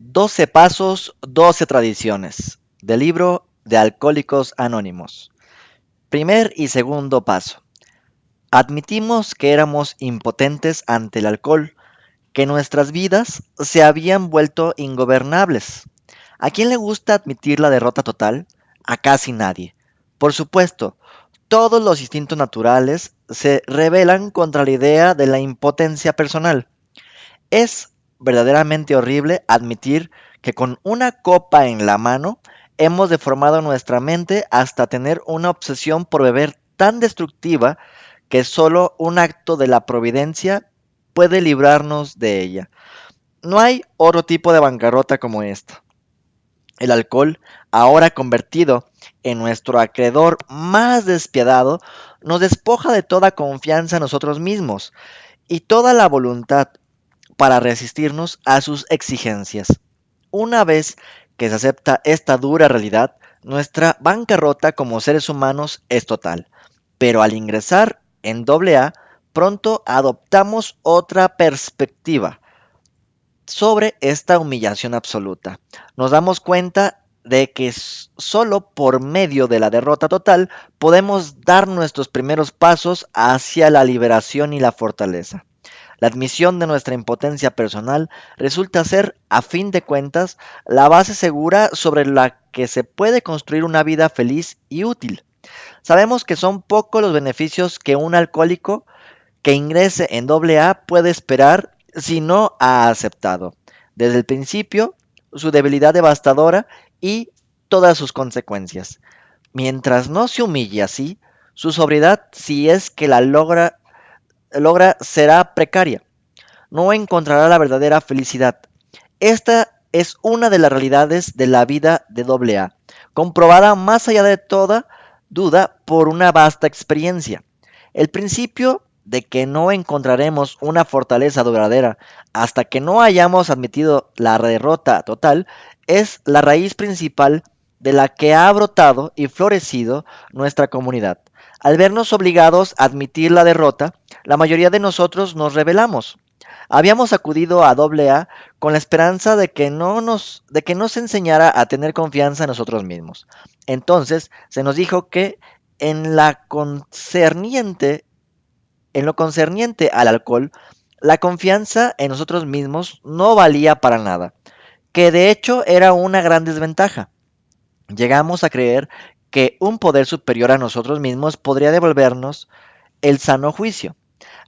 12 pasos, 12 tradiciones, del libro de Alcohólicos Anónimos. Primer y segundo paso. Admitimos que éramos impotentes ante el alcohol, que nuestras vidas se habían vuelto ingobernables. ¿A quién le gusta admitir la derrota total? A casi nadie. Por supuesto, todos los instintos naturales se rebelan contra la idea de la impotencia personal. Es verdaderamente horrible admitir que con una copa en la mano hemos deformado nuestra mente hasta tener una obsesión por beber tan destructiva que solo un acto de la providencia puede librarnos de ella. No hay otro tipo de bancarrota como esta. El alcohol, ahora convertido en nuestro acreedor más despiadado, nos despoja de toda confianza en nosotros mismos y toda la voluntad para resistirnos a sus exigencias. Una vez que se acepta esta dura realidad, nuestra bancarrota como seres humanos es total. Pero al ingresar en AA, pronto adoptamos otra perspectiva sobre esta humillación absoluta. Nos damos cuenta de que solo por medio de la derrota total podemos dar nuestros primeros pasos hacia la liberación y la fortaleza. La admisión de nuestra impotencia personal resulta ser, a fin de cuentas, la base segura sobre la que se puede construir una vida feliz y útil. Sabemos que son pocos los beneficios que un alcohólico que ingrese en AA puede esperar si no ha aceptado, desde el principio, su debilidad devastadora y todas sus consecuencias. Mientras no se humille así, su sobriedad, si es que la logra será precaria. No encontrará la verdadera felicidad. Esta es una de las realidades de la vida de AA, comprobada más allá de toda duda por una vasta experiencia. El principio de que no encontraremos una fortaleza duradera hasta que no hayamos admitido la derrota total es la raíz principal de la que ha brotado y florecido nuestra comunidad. Al vernos obligados a admitir la derrota, la mayoría de nosotros nos rebelamos. Habíamos acudido a AA con la esperanza de que nos enseñara a tener confianza en nosotros mismos. Entonces se nos dijo que en, la concerniente, en lo concerniente al alcohol, la confianza en nosotros mismos no valía para nada, que de hecho era una gran desventaja. Llegamos a creer que un poder superior a nosotros mismos podría devolvernos el sano juicio.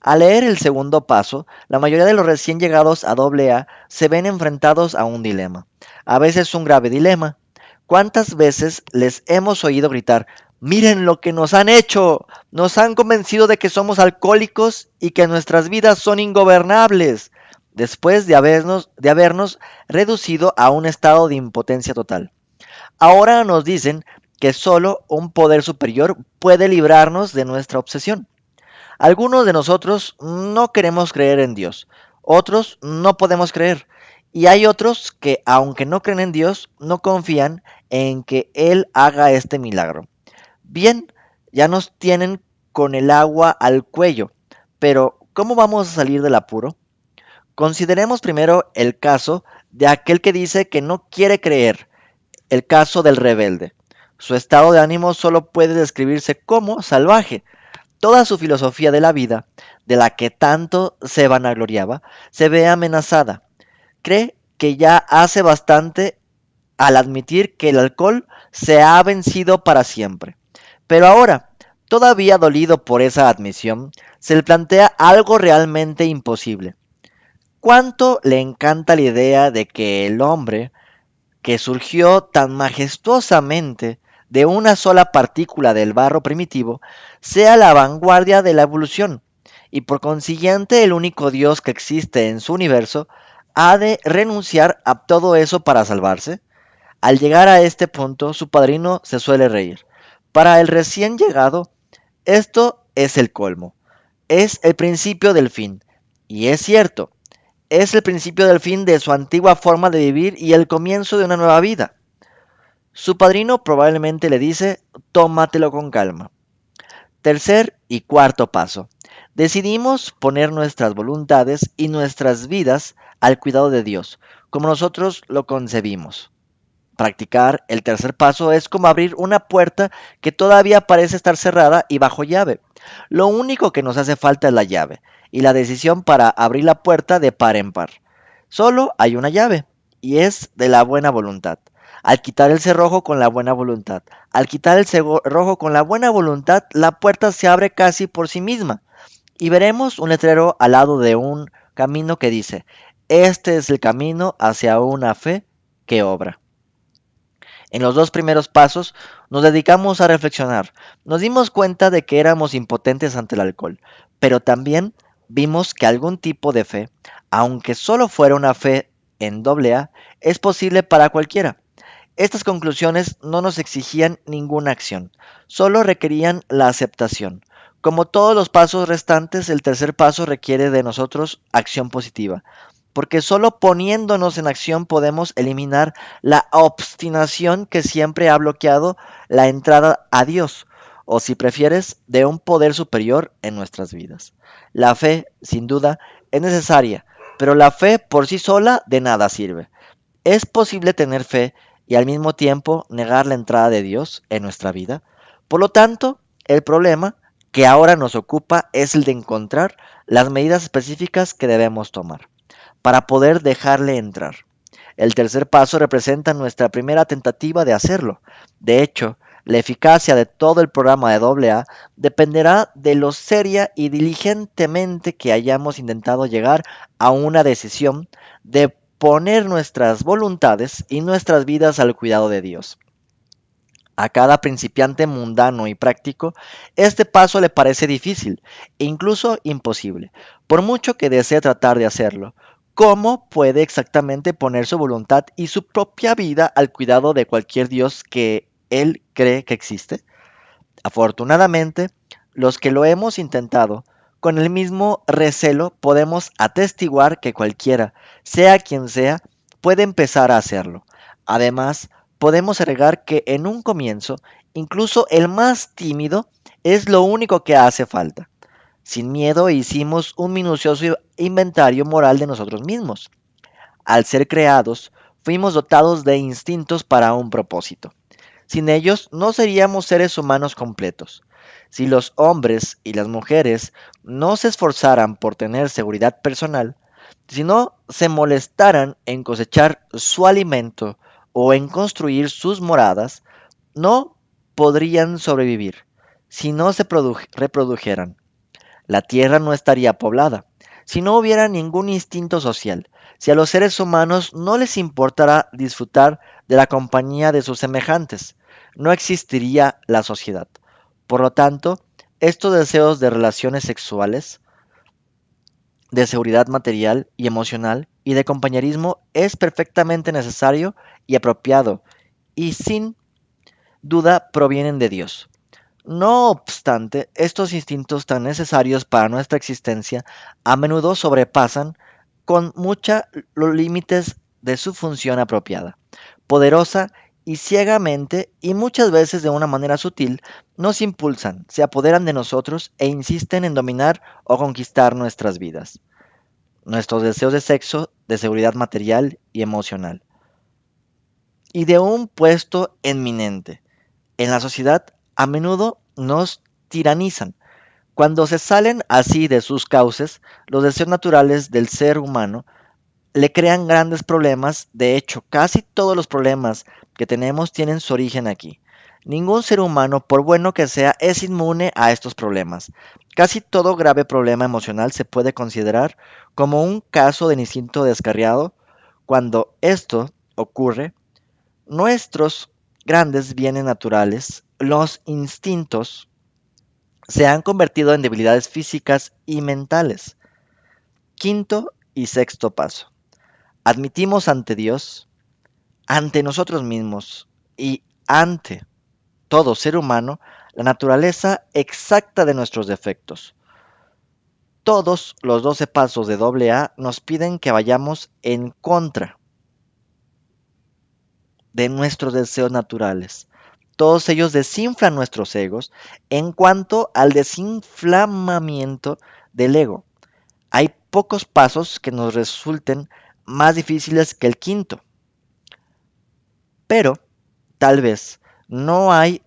Al leer el segundo paso, la mayoría de los recién llegados a AA se ven enfrentados a un dilema, a veces un grave dilema. ¿Cuántas veces les hemos oído gritar, miren lo que nos han hecho? Nos han convencido de que somos alcohólicos y que nuestras vidas son ingobernables, después de habernos reducido a un estado de impotencia total. Ahora nos dicen que solo un poder superior puede librarnos de nuestra obsesión. Algunos de nosotros no queremos creer en Dios, otros no podemos creer, y hay otros que, aunque no creen en Dios, no confían en que Él haga este milagro. Bien, ya nos tienen con el agua al cuello, pero ¿cómo vamos a salir del apuro? Consideremos primero el caso de aquel que dice que no quiere creer, el caso del rebelde. Su estado de ánimo solo puede describirse como salvaje. Toda su filosofía de la vida, de la que tanto se vanagloriaba, se ve amenazada. Cree que ya hace bastante al admitir que el alcohol se ha vencido para siempre. Pero ahora, todavía dolido por esa admisión, se le plantea algo realmente imposible. ¿Cuánto le encanta la idea de que el hombre, que surgió tan majestuosamente de una sola partícula del barro primitivo, sea la vanguardia de la evolución, y por consiguiente el único Dios que existe en su universo, ha de renunciar a todo eso para salvarse? Al llegar a este punto, su padrino se suele reír. Para el recién llegado, esto es el colmo, es el principio del fin, y es cierto, es el principio del fin de su antigua forma de vivir y el comienzo de una nueva vida. Su padrino probablemente le dice, tómatelo con calma. Tercer y cuarto paso. Decidimos poner nuestras voluntades y nuestras vidas al cuidado de Dios, como nosotros lo concebimos. Practicar el tercer paso es como abrir una puerta que todavía parece estar cerrada y bajo llave. Lo único que nos hace falta es la llave y la decisión para abrir la puerta de par en par. Solo hay una llave y es de la buena voluntad. Al quitar el cerrojo con la buena voluntad, al quitar el cerrojo con la buena voluntad, la puerta se abre casi por sí misma y veremos un letrero al lado de un camino que dice, este es el camino hacia una fe que obra. En los dos primeros pasos nos dedicamos a reflexionar. Nos dimos cuenta de que éramos impotentes ante el alcohol, pero también vimos que algún tipo de fe, aunque solo fuera una fe en doble A, es posible para cualquiera. Estas conclusiones no nos exigían ninguna acción, solo requerían la aceptación. Como todos los pasos restantes, el tercer paso requiere de nosotros acción positiva, porque solo poniéndonos en acción podemos eliminar la obstinación que siempre ha bloqueado la entrada a Dios, o si prefieres, de un poder superior en nuestras vidas. La fe, sin duda, es necesaria, pero la fe por sí sola de nada sirve. ¿Es posible tener fe y al mismo tiempo negar la entrada de Dios en nuestra vida? Por lo tanto, el problema que ahora nos ocupa es el de encontrar las medidas específicas que debemos tomar para poder dejarle entrar. El tercer paso representa nuestra primera tentativa de hacerlo. De hecho, la eficacia de todo el programa de AA dependerá de lo seria y diligentemente que hayamos intentado llegar a una decisión de poner nuestras voluntades y nuestras vidas al cuidado de Dios. A cada principiante mundano y práctico, este paso le parece difícil e incluso imposible, por mucho que desee tratar de hacerlo. ¿Cómo puede exactamente poner su voluntad y su propia vida al cuidado de cualquier Dios que él cree que existe? Afortunadamente, los que lo hemos intentado, con el mismo recelo podemos atestiguar que cualquiera, sea quien sea, puede empezar a hacerlo. Además, podemos agregar que en un comienzo, incluso el más tímido es lo único que hace falta. Sin miedo hicimos un minucioso inventario moral de nosotros mismos. Al ser creados, fuimos dotados de instintos para un propósito. Sin ellos no seríamos seres humanos completos. Si los hombres y las mujeres no se esforzaran por tener seguridad personal, si no se molestaran en cosechar su alimento o en construir sus moradas, no podrían sobrevivir si no se reprodujeran. La tierra no estaría poblada si no hubiera ningún instinto social, si a los seres humanos no les importara disfrutar de la compañía de sus semejantes, no existiría la sociedad. Por lo tanto, estos deseos de relaciones sexuales, de seguridad material y emocional y de compañerismo es perfectamente necesario y apropiado y sin duda provienen de Dios. No obstante, estos instintos tan necesarios para nuestra existencia a menudo sobrepasan con mucha los límites de su función apropiada. Poderosa y ciegamente, y muchas veces de una manera sutil, nos impulsan, se apoderan de nosotros e insisten en dominar o conquistar nuestras vidas. Nuestros deseos de sexo, de seguridad material y emocional, y de un puesto eminente en la sociedad a menudo nos tiranizan. Cuando se salen así de sus cauces, los deseos naturales del ser humano le crean grandes problemas. De hecho, casi todos los problemas que tenemos tienen su origen aquí. Ningún ser humano, por bueno que sea, es inmune a estos problemas. Casi todo grave problema emocional se puede considerar como un caso de instinto descarriado. Cuando esto ocurre, nuestros grandes bienes naturales, los instintos, se han convertido en debilidades físicas y mentales. Quinto y sexto paso. Admitimos ante Dios, ante nosotros mismos y ante todo ser humano la naturaleza exacta de nuestros defectos. Todos los 12 pasos de AA nos piden que vayamos en contra de nuestros deseos naturales. Todos ellos desinflan nuestros egos en cuanto al desinflamamiento del ego. Hay pocos pasos que nos resulten más difíciles que el quinto, pero tal vez no hay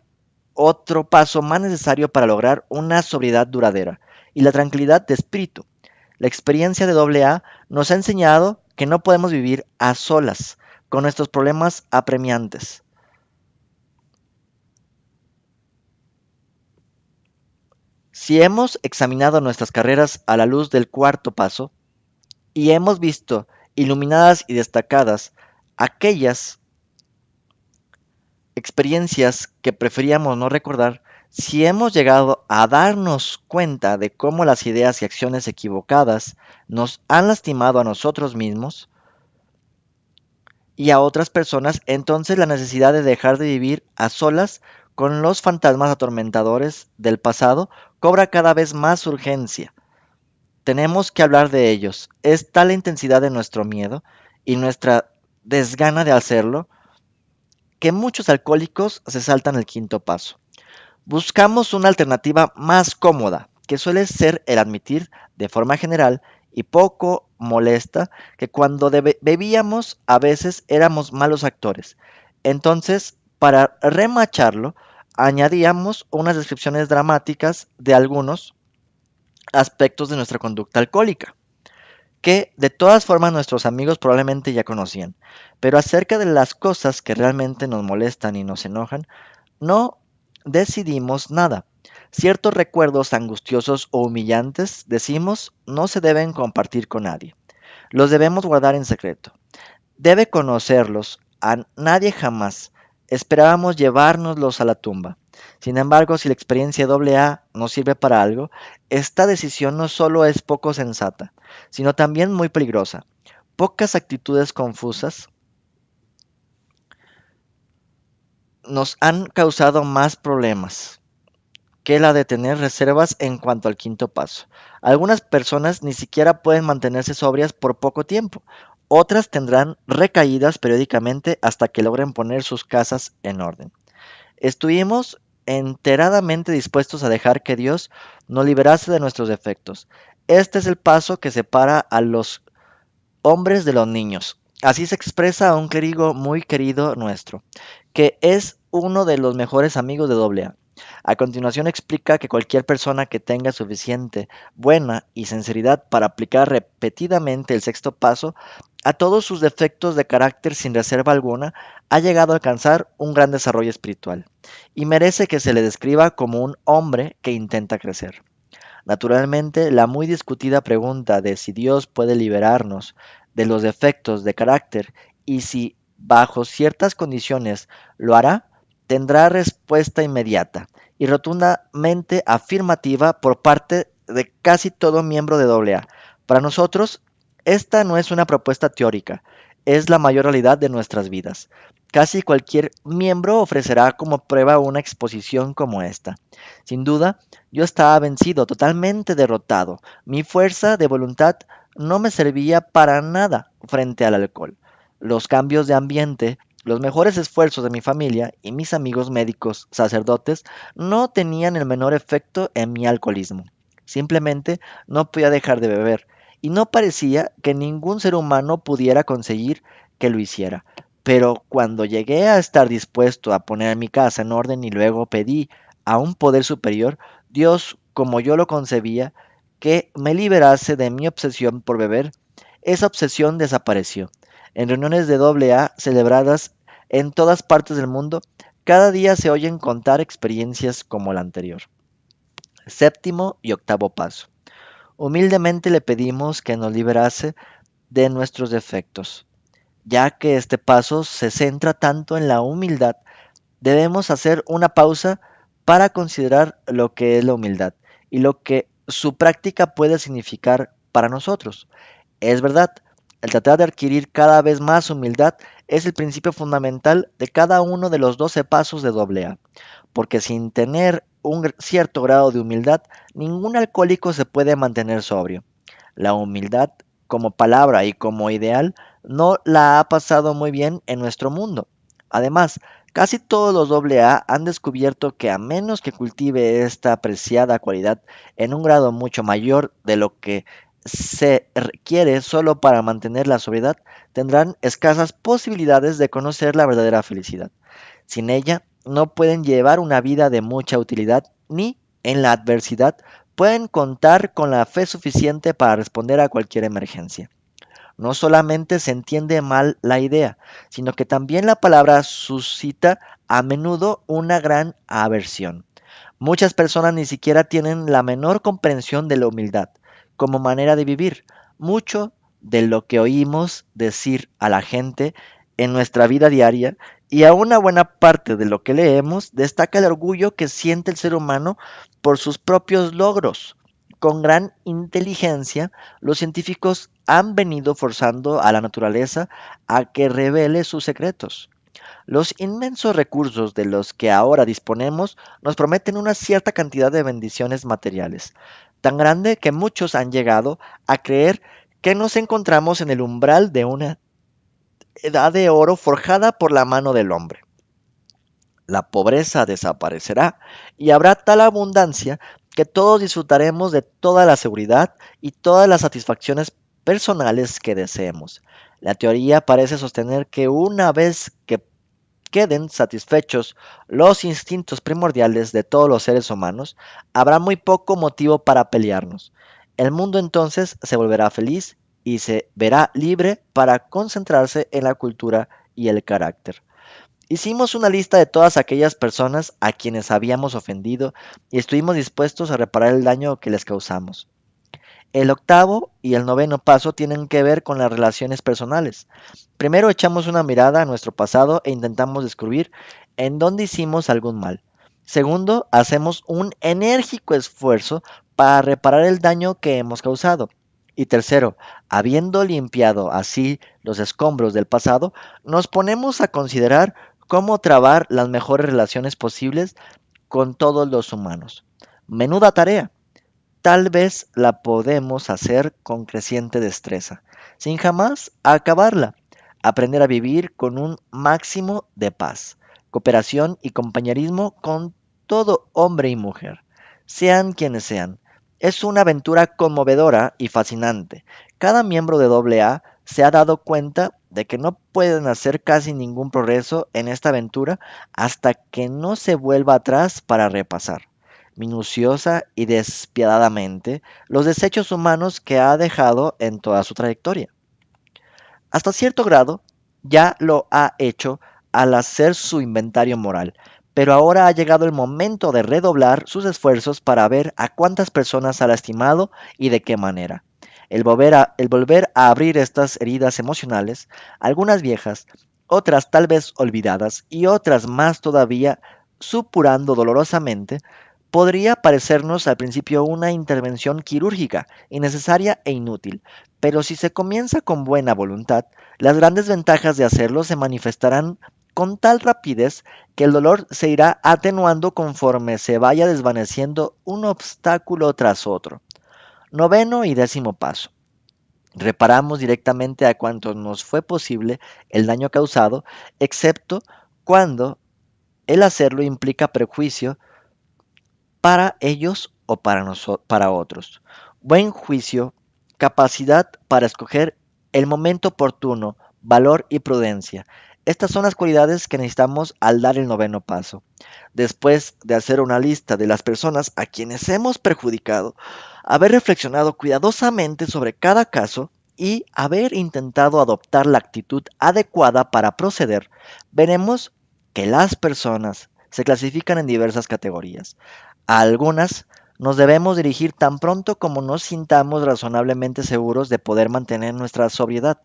otro paso más necesario para lograr una sobriedad duradera y la tranquilidad de espíritu. La experiencia de AA nos ha enseñado que no podemos vivir a solas con nuestros problemas apremiantes. Si hemos examinado nuestras carreras a la luz del cuarto paso y hemos visto iluminadas y destacadas aquellas experiencias que preferíamos no recordar, si hemos llegado a darnos cuenta de cómo las ideas y acciones equivocadas nos han lastimado a nosotros mismos y a otras personas, entonces la necesidad de dejar de vivir a solas con los fantasmas atormentadores del pasado cobra cada vez más urgencia. Tenemos que hablar de ellos. Es tal la intensidad de nuestro miedo y nuestra desgana de hacerlo que muchos alcohólicos se saltan el quinto paso. Buscamos una alternativa más cómoda, que suele ser el admitir de forma general y poco molesta que cuando bebíamos a veces éramos malos actores. Entonces, para remacharlo, añadíamos unas descripciones dramáticas de algunos aspectos de nuestra conducta alcohólica, que de todas formas nuestros amigos probablemente ya conocían. Pero acerca de las cosas que realmente nos molestan y nos enojan, no decidimos nada. Ciertos recuerdos angustiosos o humillantes, decimos, no se deben compartir con nadie. Los debemos guardar en secreto. Debe conocerlos a nadie jamás. Esperábamos llevárnoslos a la tumba. Sin embargo, si la experiencia AA nos sirve para algo, esta decisión no solo es poco sensata, sino también muy peligrosa. Pocas actitudes confusas nos han causado más problemas que la de tener reservas en cuanto al quinto paso. Algunas personas ni siquiera pueden mantenerse sobrias por poco tiempo. Otras tendrán recaídas periódicamente hasta que logren poner sus casas en orden. Estuvimos enteradamente dispuestos a dejar que Dios nos liberase de nuestros defectos. Este es el paso que separa a los hombres de los niños. Así se expresa a un clérigo muy querido nuestro, que es uno de los mejores amigos de AA. A continuación explica que cualquier persona que tenga suficiente buena y sinceridad para aplicar repetidamente el sexto paso a todos sus defectos de carácter sin reserva alguna, ha llegado a alcanzar un gran desarrollo espiritual y merece que se le describa como un hombre que intenta crecer. Naturalmente, la muy discutida pregunta de si Dios puede liberarnos de los defectos de carácter y si bajo ciertas condiciones lo hará, tendrá respuesta inmediata y rotundamente afirmativa por parte de casi todo miembro de AA. Para nosotros, esta no es una propuesta teórica, es la mayor realidad de nuestras vidas. Casi cualquier miembro ofrecerá como prueba una exposición como esta. Sin duda, yo estaba vencido, totalmente derrotado. Mi fuerza de voluntad no me servía para nada frente al alcohol. Los cambios de ambiente, los mejores esfuerzos de mi familia y mis amigos médicos, sacerdotes, no tenían el menor efecto en mi alcoholismo. Simplemente no podía dejar de beber, y no parecía que ningún ser humano pudiera conseguir que lo hiciera. Pero cuando llegué a estar dispuesto a poner mi casa en orden y luego pedí a un poder superior, Dios, como yo lo concebía, que me liberase de mi obsesión por beber, esa obsesión desapareció. En reuniones de AA celebradas en todas partes del mundo, cada día se oyen contar experiencias como la anterior. Séptimo y octavo paso. Humildemente le pedimos que nos liberase de nuestros defectos. Ya que este paso se centra tanto en la humildad, debemos hacer una pausa para considerar lo que es la humildad y lo que su práctica puede significar para nosotros. Es verdad, el tratar de adquirir cada vez más humildad es el principio fundamental de cada uno de los 12 pasos de AA, porque sin tener un cierto grado de humildad, ningún alcohólico se puede mantener sobrio. La humildad como palabra y como ideal no la ha pasado muy bien en nuestro mundo. Además, casi todos los AA han descubierto que a menos que cultive esta apreciada cualidad en un grado mucho mayor de lo que se requiere solo para mantener la sobriedad, tendrán escasas posibilidades de conocer la verdadera felicidad. Sin ella, no pueden llevar una vida de mucha utilidad ni, en la adversidad, pueden contar con la fe suficiente para responder a cualquier emergencia. No solamente se entiende mal la idea, sino que también la palabra suscita a menudo una gran aversión. Muchas personas ni siquiera tienen la menor comprensión de la humildad como manera de vivir. Mucho de lo que oímos decir a la gente en nuestra vida diaria y a una buena parte de lo que leemos destaca el orgullo que siente el ser humano por sus propios logros. Con gran inteligencia, los científicos han venido forzando a la naturaleza a que revele sus secretos. Los inmensos recursos de los que ahora disponemos nos prometen una cierta cantidad de bendiciones materiales, tan grande que muchos han llegado a creer que nos encontramos en el umbral de una edad de oro forjada por la mano del hombre. La pobreza desaparecerá y habrá tal abundancia que todos disfrutaremos de toda la seguridad y todas las satisfacciones personales que deseemos. La teoría parece sostener que una vez que queden satisfechos los instintos primordiales de todos los seres humanos, habrá muy poco motivo para pelearnos. El mundo entonces se volverá feliz y se verá libre para concentrarse en la cultura y el carácter. Hicimos una lista de todas aquellas personas a quienes habíamos ofendido y estuvimos dispuestos a reparar el daño que les causamos. El octavo y el noveno paso tienen que ver con las relaciones personales. Primero echamos una mirada a nuestro pasado e intentamos descubrir en dónde hicimos algún mal. Segundo, hacemos un enérgico esfuerzo para reparar el daño que hemos causado. Y tercero, habiendo limpiado así los escombros del pasado, nos ponemos a considerar cómo trabar las mejores relaciones posibles con todos los humanos. Menuda tarea. Tal vez la podemos hacer con creciente destreza, sin jamás acabarla. Aprender a vivir con un máximo de paz, cooperación y compañerismo con todo hombre y mujer, sean quienes sean. Es una aventura conmovedora y fascinante. Cada miembro de AA se ha dado cuenta de que no pueden hacer casi ningún progreso en esta aventura hasta que no se vuelva atrás para repasar minuciosa y despiadadamente los desechos humanos que ha dejado en toda su trayectoria. Hasta cierto grado, ya lo ha hecho al hacer su inventario moral, pero ahora ha llegado el momento de redoblar sus esfuerzos para ver a cuántas personas ha lastimado y de qué manera. El volver a abrir estas heridas emocionales, algunas viejas, otras tal vez olvidadas y otras más todavía supurando dolorosamente, podría parecernos al principio una intervención quirúrgica, innecesaria e inútil, pero si se comienza con buena voluntad, las grandes ventajas de hacerlo se manifestarán con tal rapidez que el dolor se irá atenuando conforme se vaya desvaneciendo un obstáculo tras otro. Noveno y décimo paso. Reparamos directamente a cuanto nos fue posible el daño causado, excepto cuando el hacerlo implica prejuicio para ellos o para otros. Buen juicio, capacidad para escoger el momento oportuno, valor y prudencia. Estas son las cualidades que necesitamos al dar el noveno paso. Después de hacer una lista de las personas a quienes hemos perjudicado, haber reflexionado cuidadosamente sobre cada caso y haber intentado adoptar la actitud adecuada para proceder, veremos que las personas se clasifican en diversas categorías. A algunas nos debemos dirigir tan pronto como nos sintamos razonablemente seguros de poder mantener nuestra sobriedad.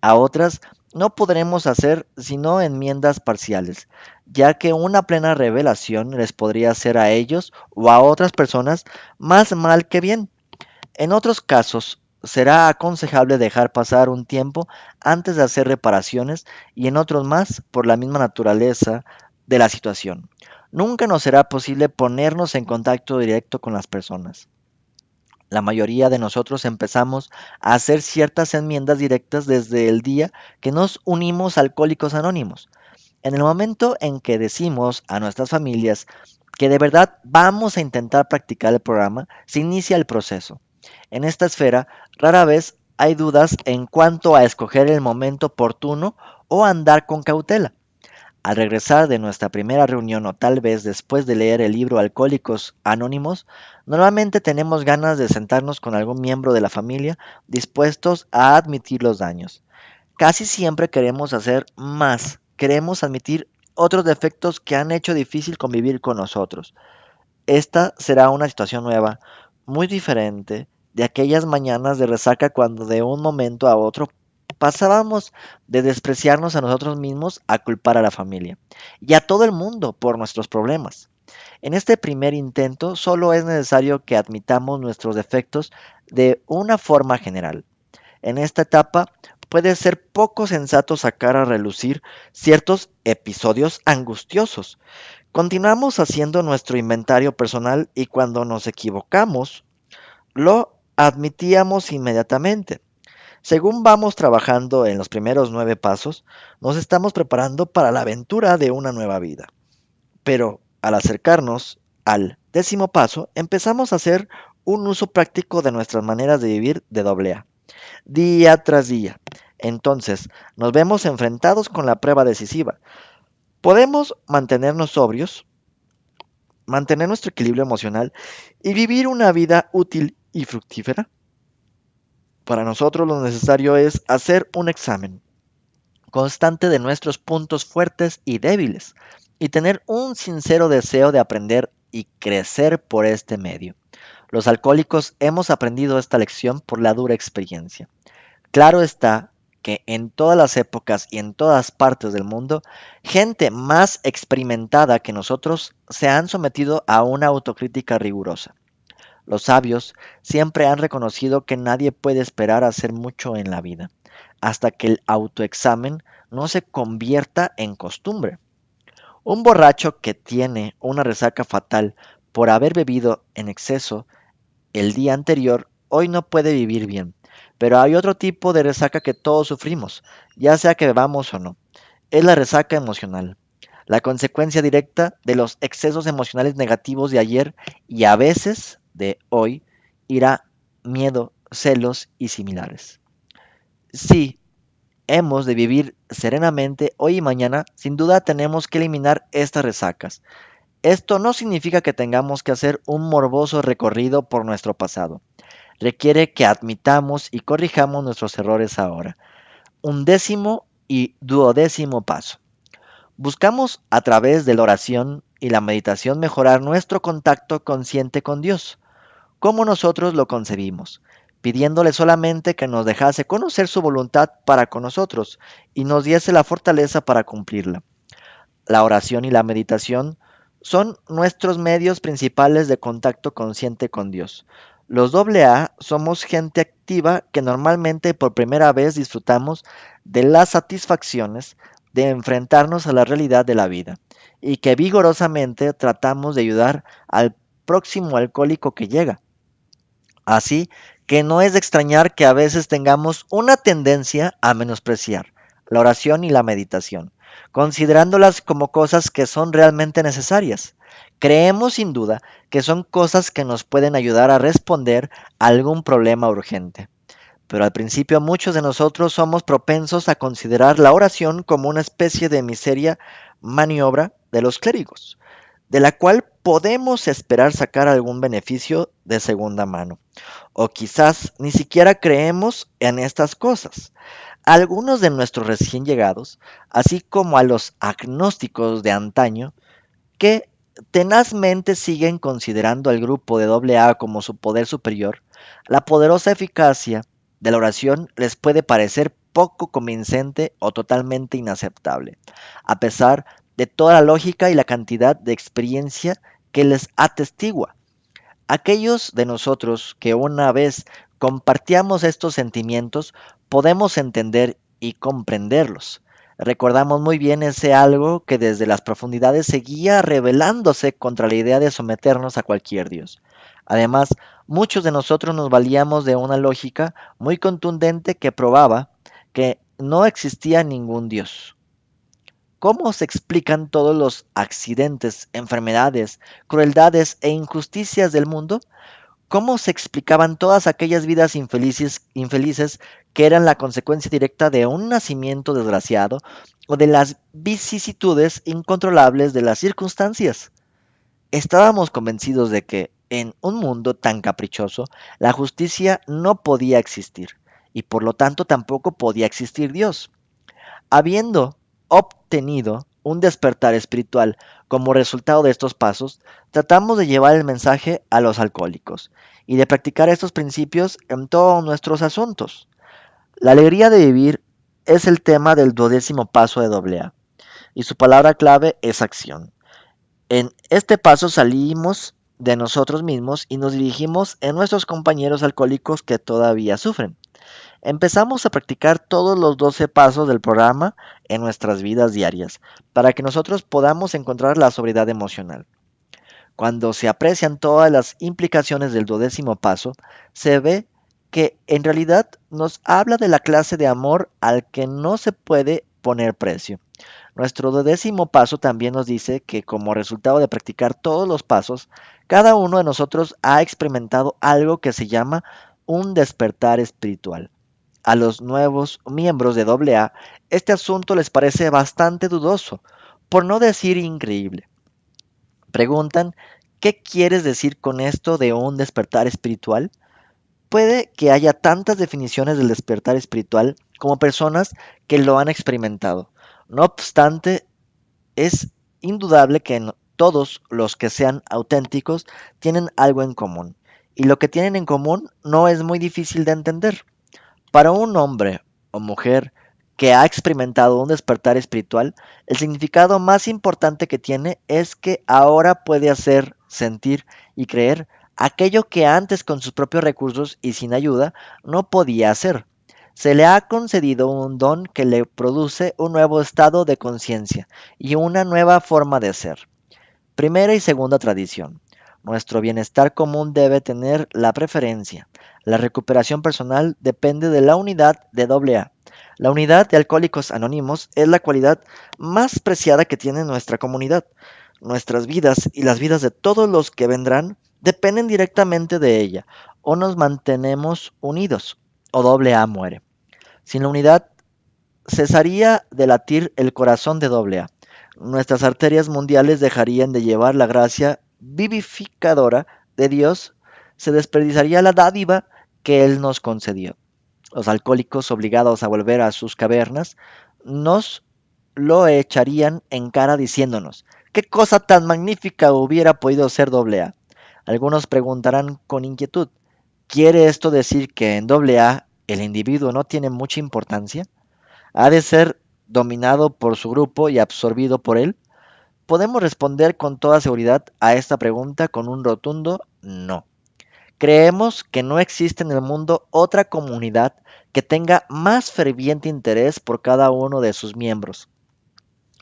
A otras no podremos hacer sino enmiendas parciales, ya que una plena revelación les podría hacer a ellos o a otras personas más mal que bien. En otros casos, será aconsejable dejar pasar un tiempo antes de hacer reparaciones y en otros más por la misma naturaleza de la situación. Nunca nos será posible ponernos en contacto directo con las personas. La mayoría de nosotros empezamos a hacer ciertas enmiendas directas desde el día que nos unimos a Alcohólicos Anónimos. En el momento en que decimos a nuestras familias que de verdad vamos a intentar practicar el programa, se inicia el proceso. En esta esfera, rara vez hay dudas en cuanto a escoger el momento oportuno o andar con cautela. Al regresar de nuestra primera reunión o tal vez después de leer el libro Alcohólicos Anónimos, normalmente tenemos ganas de sentarnos con algún miembro de la familia dispuestos a admitir los daños. Casi siempre queremos hacer más, queremos admitir otros defectos que han hecho difícil convivir con nosotros. Esta será una situación nueva, muy diferente de aquellas mañanas de resaca cuando de un momento a otro pasábamos de despreciarnos a nosotros mismos a culpar a la familia y a todo el mundo por nuestros problemas. En este primer intento solo es necesario que admitamos nuestros defectos de una forma general. En esta etapa puede ser poco sensato sacar a relucir ciertos episodios angustiosos. Continuamos haciendo nuestro inventario personal y cuando nos equivocamos, lo admitíamos inmediatamente. Según vamos trabajando en los primeros 9 pasos, nos estamos preparando para la aventura de una nueva vida. Pero al acercarnos al 10.º paso, empezamos a hacer un uso práctico de nuestras maneras de vivir de AA, día tras día. Entonces, nos vemos enfrentados con la prueba decisiva. ¿Podemos mantenernos sobrios, mantener nuestro equilibrio emocional y vivir una vida útil y fructífera? Para nosotros lo necesario es hacer un examen constante de nuestros puntos fuertes y débiles y tener un sincero deseo de aprender y crecer por este medio. Los alcohólicos hemos aprendido esta lección por la dura experiencia. Claro está que en todas las épocas y en todas partes del mundo, gente más experimentada que nosotros se han sometido a una autocrítica rigurosa. Los sabios siempre han reconocido que nadie puede esperar hacer mucho en la vida, hasta que el autoexamen no se convierta en costumbre. Un borracho que tiene una resaca fatal por haber bebido en exceso el día anterior, hoy no puede vivir bien. Pero hay otro tipo de resaca que todos sufrimos, ya sea que bebamos o no. Es la resaca emocional, la consecuencia directa de los excesos emocionales negativos de ayer y a veces de hoy, ira, miedo, celos y similares. Si hemos de vivir serenamente hoy y mañana, sin duda tenemos que eliminar estas resacas. Esto no significa que tengamos que hacer un morboso recorrido por nuestro pasado. Requiere que admitamos y corrijamos nuestros errores ahora. 11.º y 12.º paso. Buscamos a través de la oración y la meditación mejorar nuestro contacto consciente con Dios, como nosotros lo concebimos, pidiéndole solamente que nos dejase conocer su voluntad para con nosotros y nos diese la fortaleza para cumplirla. La oración y la meditación son nuestros medios principales de contacto consciente con Dios. Los AA somos gente activa que normalmente por primera vez disfrutamos de las satisfacciones de enfrentarnos a la realidad de la vida y que vigorosamente tratamos de ayudar al próximo alcohólico que llega. Así que no es de extrañar que a veces tengamos una tendencia a menospreciar la oración y la meditación, considerándolas como cosas que son realmente necesarias. Creemos sin duda que son cosas que nos pueden ayudar a responder a algún problema urgente. Pero al principio muchos de nosotros somos propensos a considerar la oración como una especie de miseria maniobra de los clérigos, de la cual podemos esperar sacar algún beneficio de segunda mano. O quizás ni siquiera creemos en estas cosas. Algunos de nuestros recién llegados, así como a los agnósticos de antaño, que tenazmente siguen considerando al grupo de AA como su poder superior, la poderosa eficacia de la oración les puede parecer poco convincente o totalmente inaceptable, a pesar de toda la lógica y la cantidad de experiencia que les atestigua. Aquellos de nosotros que una vez compartíamos estos sentimientos podemos entender y comprenderlos. Recordamos muy bien ese algo que desde las profundidades seguía rebelándose contra la idea de someternos a cualquier Dios. Además, muchos de nosotros nos valíamos de una lógica muy contundente que probaba que no existía ningún Dios. ¿Cómo se explican todos los accidentes, enfermedades, crueldades e injusticias del mundo? ¿Cómo se explicaban todas aquellas vidas infelices que eran la consecuencia directa de un nacimiento desgraciado o de las vicisitudes incontrolables de las circunstancias? Estábamos convencidos de que, en un mundo tan caprichoso, la justicia no podía existir, y por lo tanto tampoco podía existir Dios. Habiendo obtenido un despertar espiritual como resultado de estos pasos, tratamos de llevar el mensaje a los alcohólicos y de practicar estos principios en todos nuestros asuntos. La alegría de vivir es el tema del 12º paso de AA, y su palabra clave es acción. En este paso salimos de nosotros mismos y nos dirigimos en nuestros compañeros alcohólicos que todavía sufren. Empezamos a practicar todos los 12 pasos del programa en nuestras vidas diarias para que nosotros podamos encontrar la sobriedad emocional. Cuando se aprecian todas las implicaciones del 12º paso, se ve que en realidad nos habla de la clase de amor al que no se puede poner precio. Nuestro 12º paso también nos dice que como resultado de practicar todos los pasos, cada uno de nosotros ha experimentado algo que se llama un despertar espiritual. A los nuevos miembros de AA, este asunto les parece bastante dudoso, por no decir increíble. Preguntan, ¿qué quieres decir con esto de un despertar espiritual? Puede que haya tantas definiciones del despertar espiritual como personas que lo han experimentado. No obstante, es indudable que todos los que sean auténticos tienen algo en común, y lo que tienen en común no es muy difícil de entender. Para un hombre o mujer que ha experimentado un despertar espiritual, el significado más importante que tiene es que ahora puede hacer, sentir y creer aquello que antes con sus propios recursos y sin ayuda no podía hacer. Se le ha concedido un don que le produce un nuevo estado de conciencia y una nueva forma de ser. Primera y segunda tradición. Nuestro bienestar común debe tener la preferencia. La recuperación personal depende de la unidad de AA. La unidad de Alcohólicos Anónimos es la cualidad más preciada que tiene nuestra comunidad. Nuestras vidas y las vidas de todos los que vendrán dependen directamente de ella. O nos mantenemos unidos, o AA muere. Sin la unidad cesaría de latir el corazón de AA. Nuestras arterias mundiales dejarían de llevar la gracia vivificadora de Dios, se desperdiciaría la dádiva que Él nos concedió. Los alcohólicos, obligados a volver a sus cavernas, nos lo echarían en cara diciéndonos, ¿qué cosa tan magnífica hubiera podido ser AA? Algunos preguntarán con inquietud, ¿quiere esto decir que en AA el individuo no tiene mucha importancia? ¿Ha de ser dominado por su grupo y absorbido por él? Podemos responder con toda seguridad a esta pregunta con un rotundo no. Creemos que no existe en el mundo otra comunidad que tenga más ferviente interés por cada uno de sus miembros.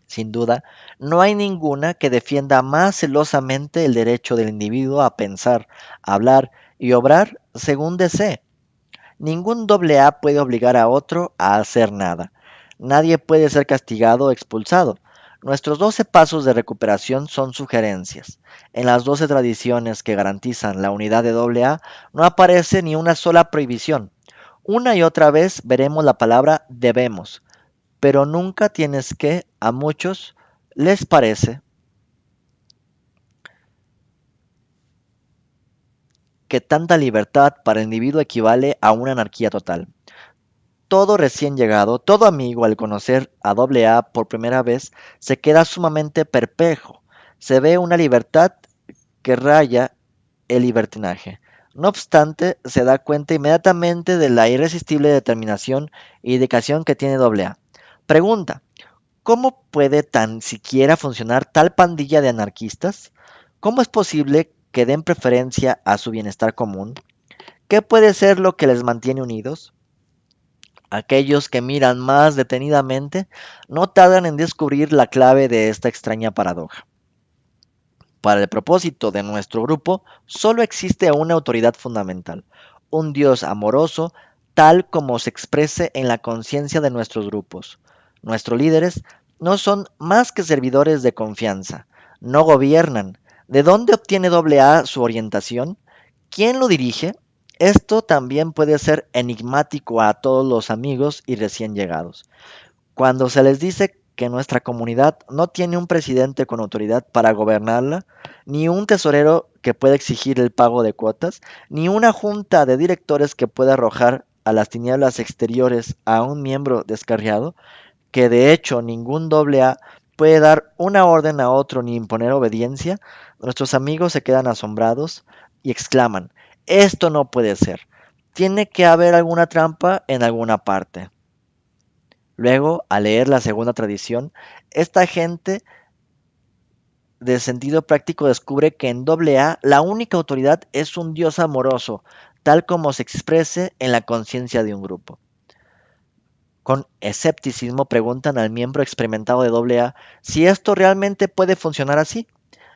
Sin duda, no hay ninguna que defienda más celosamente el derecho del individuo a pensar, hablar y obrar según desee. Ningún AA puede obligar a otro a hacer nada. Nadie puede ser castigado o expulsado. Nuestros 12 pasos de recuperación son sugerencias. En las 12 tradiciones que garantizan la unidad de AA no aparece ni una sola prohibición. Una y otra vez veremos la palabra debemos, pero nunca tienes que, a muchos les parece que tanta libertad para el individuo equivale a una anarquía total. Todo recién llegado, todo amigo al conocer a AA por primera vez, se queda sumamente perplejo. Se ve una libertad que raya el libertinaje. No obstante, se da cuenta inmediatamente de la irresistible determinación y dedicación que tiene AA. Pregunta, ¿cómo puede tan siquiera funcionar tal pandilla de anarquistas? ¿Cómo es posible que den preferencia a su bienestar común? ¿Qué puede ser lo que les mantiene unidos? Aquellos que miran más detenidamente no tardan en descubrir la clave de esta extraña paradoja. Para el propósito de nuestro grupo, solo existe una autoridad fundamental, un Dios amoroso, tal como se exprese en la conciencia de nuestros grupos. Nuestros líderes no son más que servidores de confianza, no gobiernan. ¿De dónde obtiene AA su orientación? ¿Quién lo dirige? Esto también puede ser enigmático a todos los amigos y recién llegados. Cuando se les dice que nuestra comunidad no tiene un presidente con autoridad para gobernarla, ni un tesorero que pueda exigir el pago de cuotas, ni una junta de directores que pueda arrojar a las tinieblas exteriores a un miembro descarriado, que de hecho ningún doble A puede dar una orden a otro ni imponer obediencia, nuestros amigos se quedan asombrados y exclaman, esto no puede ser, tiene que haber alguna trampa en alguna parte. Luego, al leer la segunda tradición, esta gente de sentido práctico descubre que en doble A la única autoridad es un Dios amoroso, tal como se exprese en la conciencia de un grupo. Con escepticismo preguntan al miembro experimentado de doble A si esto realmente puede funcionar así.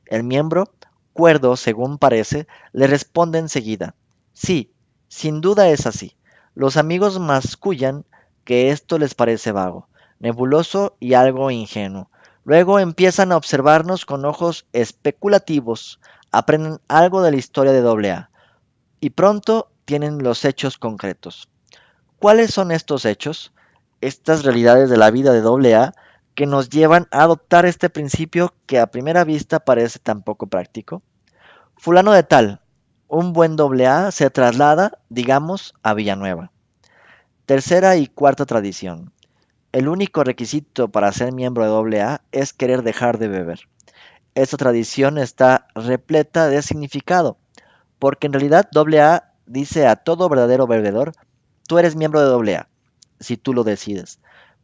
El miembro, cuerdo según parece, le responde enseguida, sí, sin duda es así. Los amigos mascullan que esto les parece vago, nebuloso y algo ingenuo. Luego empiezan a observarnos con ojos especulativos, aprenden algo de la historia de doble A y pronto tienen los hechos concretos. ¿Cuáles son estos hechos? Estas realidades de la vida de doble A que nos llevan a adoptar este principio que a primera vista parece tan poco práctico. Fulano de tal, un buen doble A se traslada, digamos, a Villanueva. Tercera y cuarta tradición. El único requisito para ser miembro de doble A es querer dejar de beber. Esta tradición está repleta de significado, porque en realidad doble A dice a todo verdadero bebedor, tú eres miembro de doble A, si tú lo decides.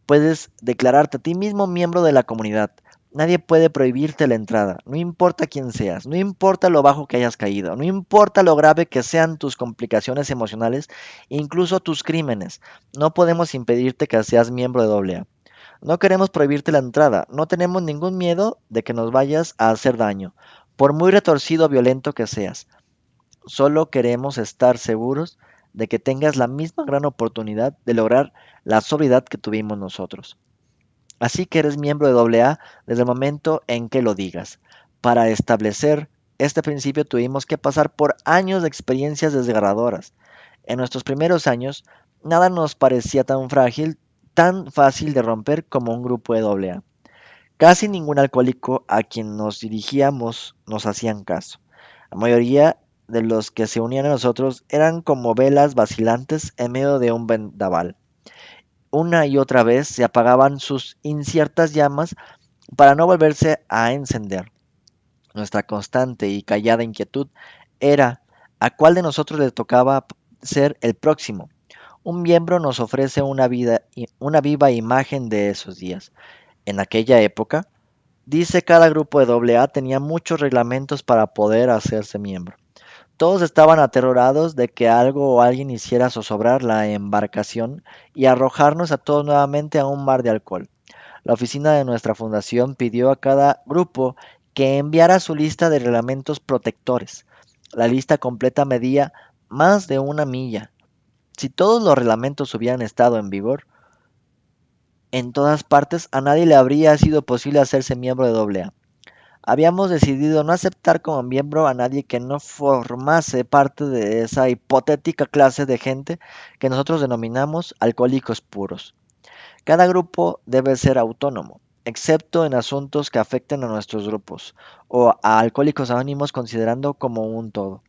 Puedes declararte a ti mismo miembro de la comunidad. Nadie puede prohibirte la entrada, no importa quién seas, no importa lo bajo que hayas caído, no importa lo grave que sean tus complicaciones emocionales, incluso tus crímenes. No podemos impedirte que seas miembro de doble A. No queremos prohibirte la entrada, no tenemos ningún miedo de que nos vayas a hacer daño, por muy retorcido o violento que seas. Solo queremos estar seguros de que tengas la misma gran oportunidad de lograr la sobriedad que tuvimos nosotros. Así que eres miembro de AA desde el momento en que lo digas. Para establecer este principio tuvimos que pasar por años de experiencias desgarradoras. En nuestros primeros años, nada nos parecía tan frágil, tan fácil de romper como un grupo de AA. Casi ningún alcohólico a quien nos dirigíamos nos hacían caso. La mayoría de los que se unían a nosotros eran como velas vacilantes en medio de un vendaval. Una y otra vez se apagaban sus inciertas llamas para no volverse a encender. Nuestra constante y callada inquietud era a cuál de nosotros le tocaba ser el próximo. Un miembro nos ofrece una viva imagen de esos días. En aquella época, dice cada grupo de AA tenía muchos reglamentos para poder hacerse miembro. Todos estaban aterrorados de que algo o alguien hiciera zozobrar la embarcación y arrojarnos a todos nuevamente a un mar de alcohol. La oficina de nuestra fundación pidió a cada grupo que enviara su lista de reglamentos protectores. La lista completa medía más de una milla. Si todos los reglamentos hubieran estado en vigor, en todas partes a nadie le habría sido posible hacerse miembro de AA. Habíamos decidido no aceptar como miembro a nadie que no formase parte de esa hipotética clase de gente que nosotros denominamos alcohólicos puros. Cada grupo debe ser autónomo, excepto en asuntos que afecten a nuestros grupos, o a alcohólicos anónimos considerando como un todo.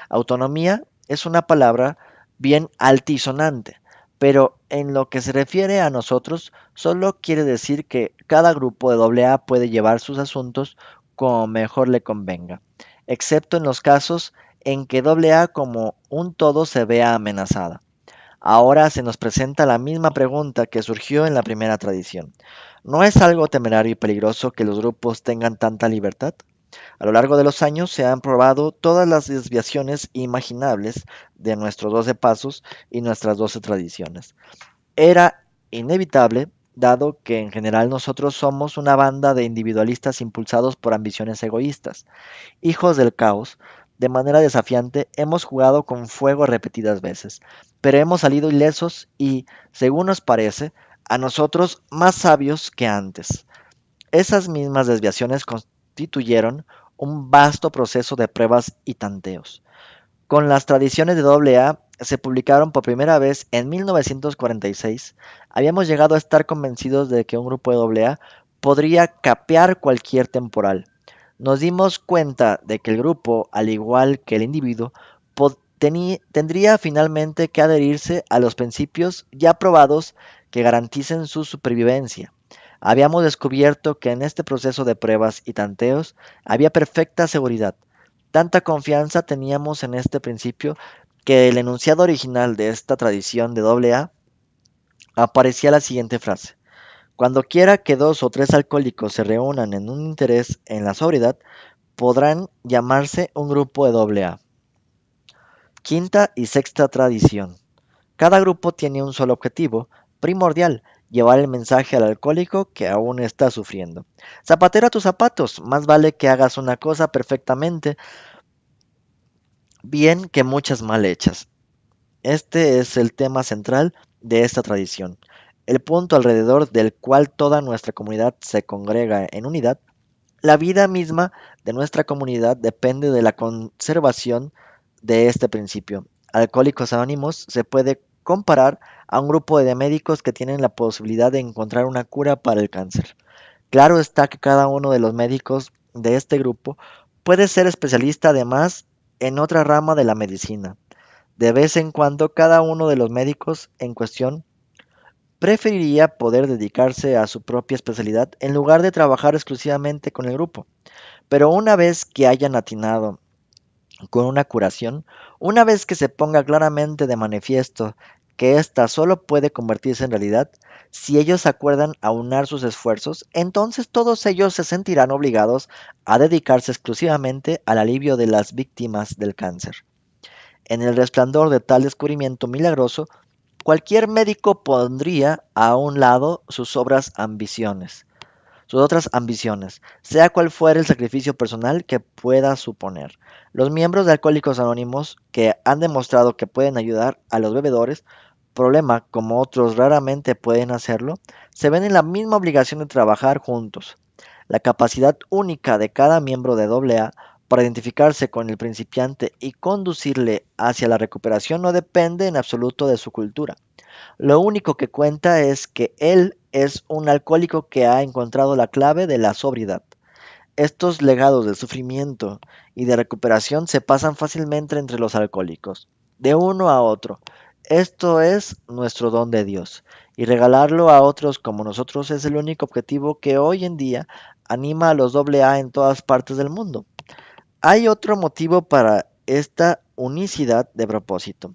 Autonomía es una palabra bien altisonante, pero en lo que se refiere a nosotros, solo quiere decir que cada grupo de AA puede llevar sus asuntos como mejor le convenga, excepto en los casos en que AA como un todo se vea amenazada. Ahora se nos presenta la misma pregunta que surgió en la primera tradición. ¿No es algo temerario y peligroso que los grupos tengan tanta libertad? A lo largo de los años se han probado todas las desviaciones imaginables de nuestros 12 pasos y nuestras 12 tradiciones. Era inevitable, dado que en general nosotros somos una banda de individualistas impulsados por ambiciones egoístas. Hijos del caos, de manera desafiante, hemos jugado con fuego repetidas veces, pero hemos salido ilesos y, según nos parece, a nosotros más sabios que antes. Esas mismas desviaciones constituyeron un vasto proceso de pruebas y tanteos. Con las tradiciones de AA se publicaron por primera vez en 1946, habíamos llegado a estar convencidos de que un grupo de AA podría capear cualquier temporal. Nos dimos cuenta de que el grupo, al igual que el individuo, tendría finalmente que adherirse a los principios ya probados que garanticen su supervivencia. Habíamos descubierto que en este proceso de pruebas y tanteos había perfecta seguridad. Tanta confianza teníamos en este principio que el enunciado original de esta tradición de AA aparecía la siguiente frase: cuando quiera que dos o tres alcohólicos se reúnan en un interés en la sobriedad, podrán llamarse un grupo de AA. Quinta y sexta tradición. Cada grupo tiene un solo objetivo primordial: llevar el mensaje al alcohólico que aún está sufriendo. Zapatero a tus zapatos, más vale que hagas una cosa perfectamente bien que muchas mal hechas. Este es el tema central de esta tradición, el punto alrededor del cual toda nuestra comunidad se congrega en unidad. La vida misma de nuestra comunidad depende de la conservación de este principio. Alcohólicos Anónimos se puede comparar a un grupo de médicos que tienen la posibilidad de encontrar una cura para el cáncer. Claro está que cada uno de los médicos de este grupo puede ser especialista además en otra rama de la medicina. De vez en cuando cada uno de los médicos en cuestión preferiría poder dedicarse a su propia especialidad en lugar de trabajar exclusivamente con el grupo. Pero una vez que hayan atinado con una curación, una vez que se ponga claramente de manifiesto que ésta solo puede convertirse en realidad si ellos acuerdan aunar sus esfuerzos, entonces todos ellos se sentirán obligados a dedicarse exclusivamente al alivio de las víctimas del cáncer. En el resplandor de tal descubrimiento milagroso, cualquier médico pondría a un lado sus otras ambiciones, sea cual fuera el sacrificio personal que pueda suponer. Los miembros de Alcohólicos Anónimos que han demostrado que pueden ayudar a los bebedores, problema como otros raramente pueden hacerlo, se ven en la misma obligación de trabajar juntos. La capacidad única de cada miembro de AA para identificarse con el principiante y conducirle hacia la recuperación no depende en absoluto de su cultura. Lo único que cuenta es que él es un alcohólico que ha encontrado la clave de la sobriedad. Estos legados de sufrimiento y de recuperación se pasan fácilmente entre los alcohólicos, de uno a otro. Esto es nuestro don de Dios, y regalarlo a otros como nosotros es el único objetivo que hoy en día anima a los AA en todas partes del mundo. Hay otro motivo para esta unicidad de propósito.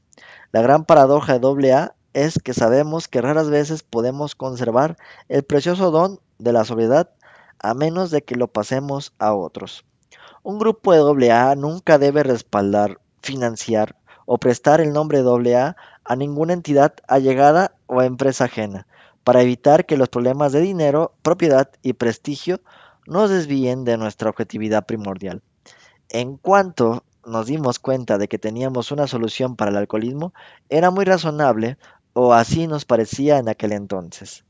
La gran paradoja de AA es que sabemos que raras veces podemos conservar el precioso don de la sobriedad a menos de que lo pasemos a otros. Un grupo de AA nunca debe respaldar, financiar o prestar el nombre AA a ninguna entidad allegada o empresa ajena, para evitar que los problemas de dinero, propiedad y prestigio nos desvíen de nuestra objetividad primordial. En cuanto nos dimos cuenta de que teníamos una solución para el alcoholismo, era muy razonable, o así nos parecía en aquel entonces,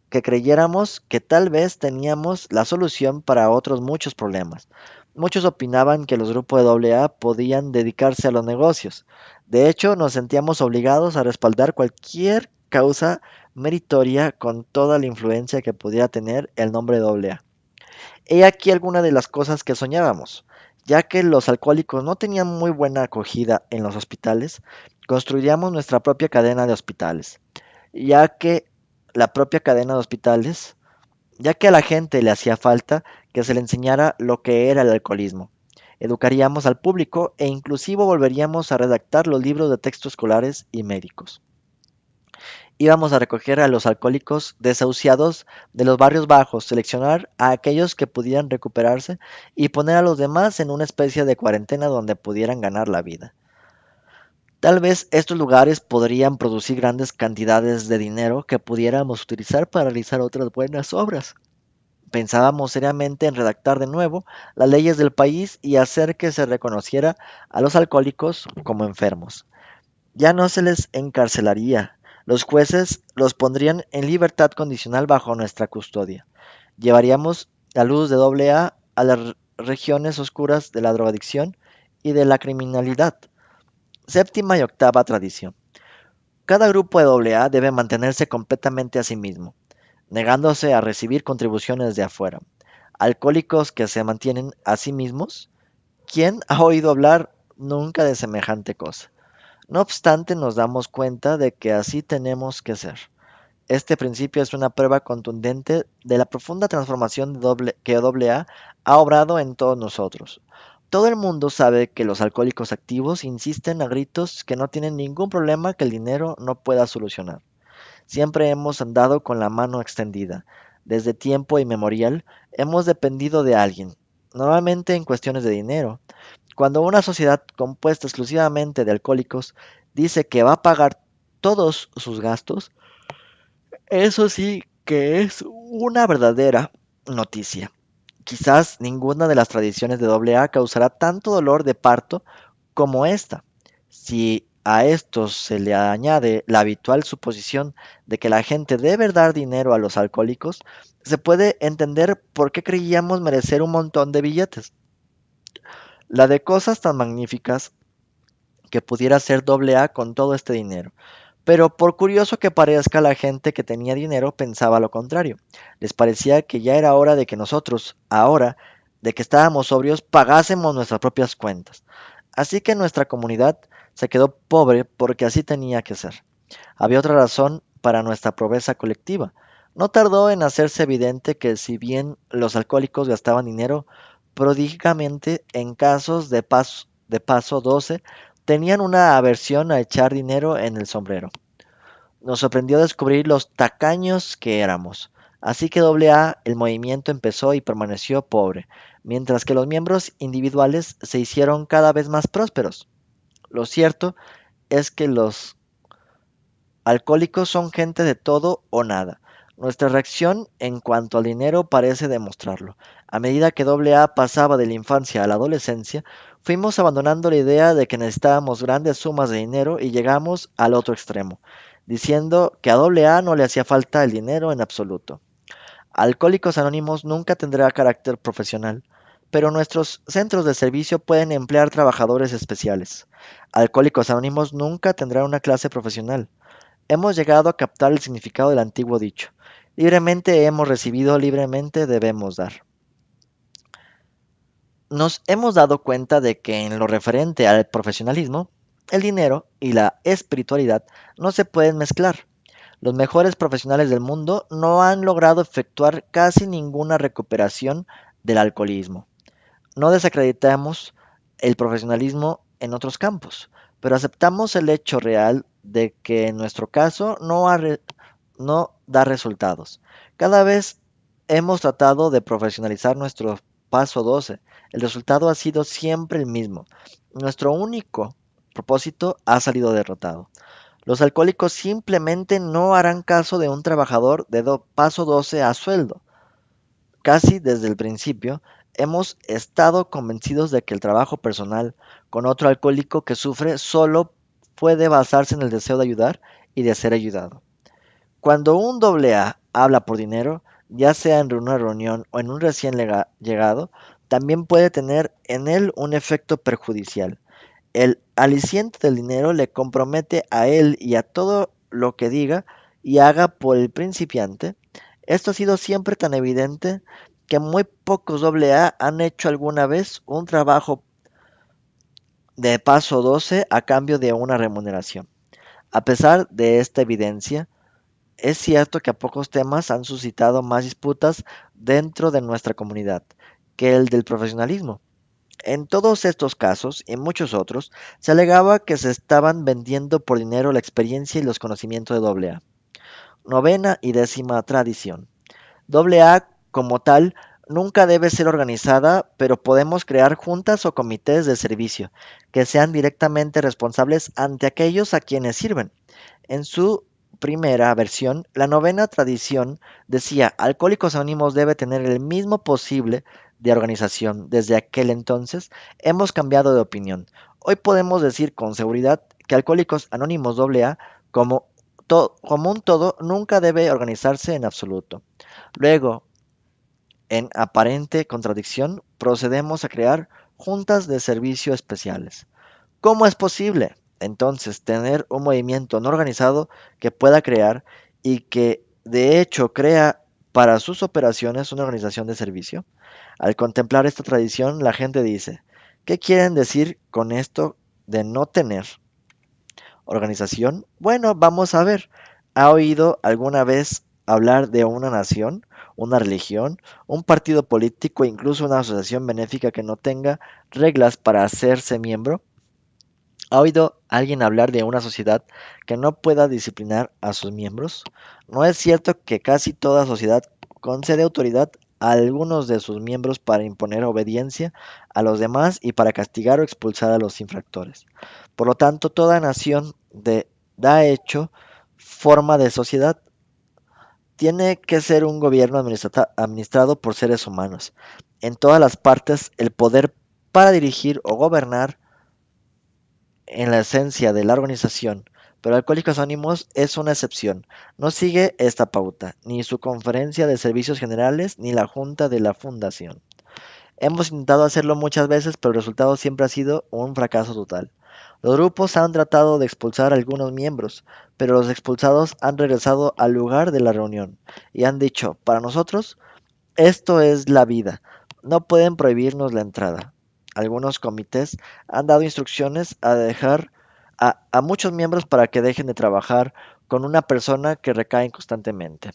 que creyéramos que tal vez teníamos la solución para otros muchos problemas. Muchos opinaban que los grupos de AA podían dedicarse a los negocios. De hecho, nos sentíamos obligados a respaldar cualquier causa meritoria con toda la influencia que pudiera tener el nombre AA. He aquí alguna de las cosas que soñábamos. Ya que los alcohólicos no tenían muy buena acogida en los hospitales, construiríamos nuestra propia cadena de hospitales. Ya que la propia cadena de hospitales, ya que a la gente le hacía falta que se le enseñara lo que era el alcoholismo. Educaríamos al público e inclusive volveríamos a redactar los libros de texto escolares y médicos. Íbamos a recoger a los alcohólicos desahuciados de los barrios bajos, seleccionar a aquellos que pudieran recuperarse y poner a los demás en una especie de cuarentena donde pudieran ganar la vida. Tal vez estos lugares podrían producir grandes cantidades de dinero que pudiéramos utilizar para realizar otras buenas obras. Pensábamos seriamente en redactar de nuevo las leyes del país y hacer que se reconociera a los alcohólicos como enfermos. Ya no se les encarcelaría. Los jueces los pondrían en libertad condicional bajo nuestra custodia. Llevaríamos la luz de AA a las regiones oscuras de la drogadicción y de la criminalidad. Séptima y octava tradición. Cada grupo de AA debe mantenerse completamente a sí mismo, negándose a recibir contribuciones de afuera. Alcohólicos que se mantienen a sí mismos. ¿Quién ha oído hablar nunca de semejante cosa? No obstante, nos damos cuenta de que así tenemos que ser. Este principio es una prueba contundente de la profunda transformación que AA ha obrado en todos nosotros. Todo el mundo sabe que los alcohólicos activos insisten a gritos que no tienen ningún problema que el dinero no pueda solucionar. Siempre hemos andado con la mano extendida. Desde tiempo inmemorial hemos dependido de alguien, normalmente en cuestiones de dinero. Cuando una sociedad compuesta exclusivamente de alcohólicos dice que va a pagar todos sus gastos, eso sí que es una verdadera noticia. Quizás ninguna de las tradiciones de AA causará tanto dolor de parto como esta. Si a esto se le añade la habitual suposición de que la gente debe dar dinero a los alcohólicos, se puede entender por qué creíamos merecer un montón de billetes. La de cosas tan magníficas que pudiera hacer AA con todo este dinero. Pero por curioso que parezca, la gente que tenía dinero pensaba lo contrario. Les parecía que ya era hora de que nosotros, ahora, de que estábamos sobrios, pagásemos nuestras propias cuentas. Así que nuestra comunidad se quedó pobre porque así tenía que ser. Había otra razón para nuestra pobreza colectiva. No tardó en hacerse evidente que si bien los alcohólicos gastaban dinero pródigamente en casos de paso 12, tenían una aversión a echar dinero en el sombrero. Nos sorprendió descubrir los tacaños que éramos. Así que AA, el movimiento empezó y permaneció pobre, mientras que los miembros individuales se hicieron cada vez más prósperos. Lo cierto es que los alcohólicos son gente de todo o nada. Nuestra reacción en cuanto al dinero parece demostrarlo. A medida que AA pasaba de la infancia a la adolescencia, fuimos abandonando la idea de que necesitábamos grandes sumas de dinero y llegamos al otro extremo, diciendo que a AA no le hacía falta el dinero en absoluto. Alcohólicos Anónimos nunca tendrá carácter profesional, pero nuestros centros de servicio pueden emplear trabajadores especiales. Alcohólicos Anónimos nunca tendrá una clase profesional. Hemos llegado a captar el significado del antiguo dicho. Libremente hemos recibido, libremente debemos dar. Nos hemos dado cuenta de que en lo referente al profesionalismo, el dinero y la espiritualidad no se pueden mezclar. Los mejores profesionales del mundo no han logrado efectuar casi ninguna recuperación del alcoholismo. No desacreditamos el profesionalismo en otros campos, pero aceptamos el hecho real de que en nuestro caso no da resultados. Cada vez hemos tratado de profesionalizar nuestro paso 12. El resultado ha sido siempre el mismo. Nuestro único propósito ha salido derrotado. Los alcohólicos simplemente no harán caso de un trabajador de paso 12 a sueldo. Casi desde el principio, hemos estado convencidos de que el trabajo personal con otro alcohólico que sufre solo puede basarse en el deseo de ayudar y de ser ayudado. Cuando un AA habla por dinero, ya sea en una reunión o en un recién llegado, también puede tener en él un efecto perjudicial. El aliciente del dinero le compromete a él y a todo lo que diga y haga por el principiante. Esto ha sido siempre tan evidente que muy pocos AA han hecho alguna vez un trabajo de paso 12 a cambio de una remuneración. A pesar de esta evidencia, es cierto que a pocos temas han suscitado más disputas dentro de nuestra comunidad que el del profesionalismo. En todos estos casos y muchos otros, se alegaba que se estaban vendiendo por dinero la experiencia y los conocimientos de AA. Novena y décima tradición. AA como tal nunca debe ser organizada, pero podemos crear juntas o comités de servicio que sean directamente responsables ante aquellos a quienes sirven. En su primera versión, la novena tradición decía, Alcohólicos Anónimos debe tener el mismo posible de organización. Desde aquel entonces hemos cambiado de opinión. Hoy podemos decir con seguridad que Alcohólicos Anónimos AA como, como un todo nunca debe organizarse en absoluto. Luego, en aparente contradicción, procedemos a crear juntas de servicio especiales. ¿Cómo es posible? entonces tener un movimiento no organizado que pueda crear y que de hecho crea para sus operaciones una organización de servicio. Al contemplar esta tradición, la gente dice, ¿qué quieren decir con esto de no tener organización? Bueno, vamos a ver. ¿Ha oído alguna vez hablar de una nación, una religión, un partido político, incluso una asociación benéfica que no tenga reglas para hacerse miembro? ¿Ha oído alguien hablar de una sociedad que no pueda disciplinar a sus miembros? ¿No es cierto que casi toda sociedad concede autoridad a algunos de sus miembros para imponer obediencia a los demás y para castigar o expulsar a los infractores? Por lo tanto, toda nación da hecho forma de sociedad. Tiene que ser un gobierno administrado por seres humanos. En todas las partes, el poder para dirigir o gobernar en la esencia de la organización, pero Alcohólicos Anónimos es una excepción. No sigue esta pauta, ni su conferencia de servicios generales, ni la junta de la fundación. Hemos intentado hacerlo muchas veces, pero el resultado siempre ha sido un fracaso total. Los grupos han tratado de expulsar a algunos miembros, pero los expulsados han regresado al lugar de la reunión y han dicho, para nosotros, esto es la vida. No pueden prohibirnos la entrada. Algunos comités han dado instrucciones a dejar a muchos miembros para que dejen de trabajar con una persona que recae constantemente.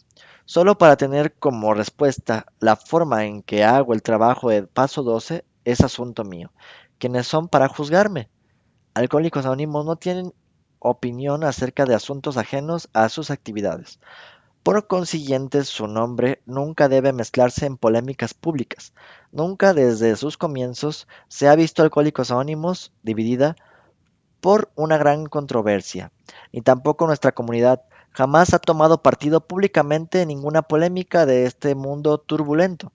Solo para tener como respuesta la forma en que hago el trabajo del paso 12 es asunto mío. ¿Quiénes son para juzgarme? Alcohólicos Anónimos no tienen opinión acerca de asuntos ajenos a sus actividades. Por consiguiente, su nombre nunca debe mezclarse en polémicas públicas. Nunca desde sus comienzos se ha visto Alcohólicos Anónimos dividida por una gran controversia, ni tampoco nuestra comunidad jamás ha tomado partido públicamente en ninguna polémica de este mundo turbulento.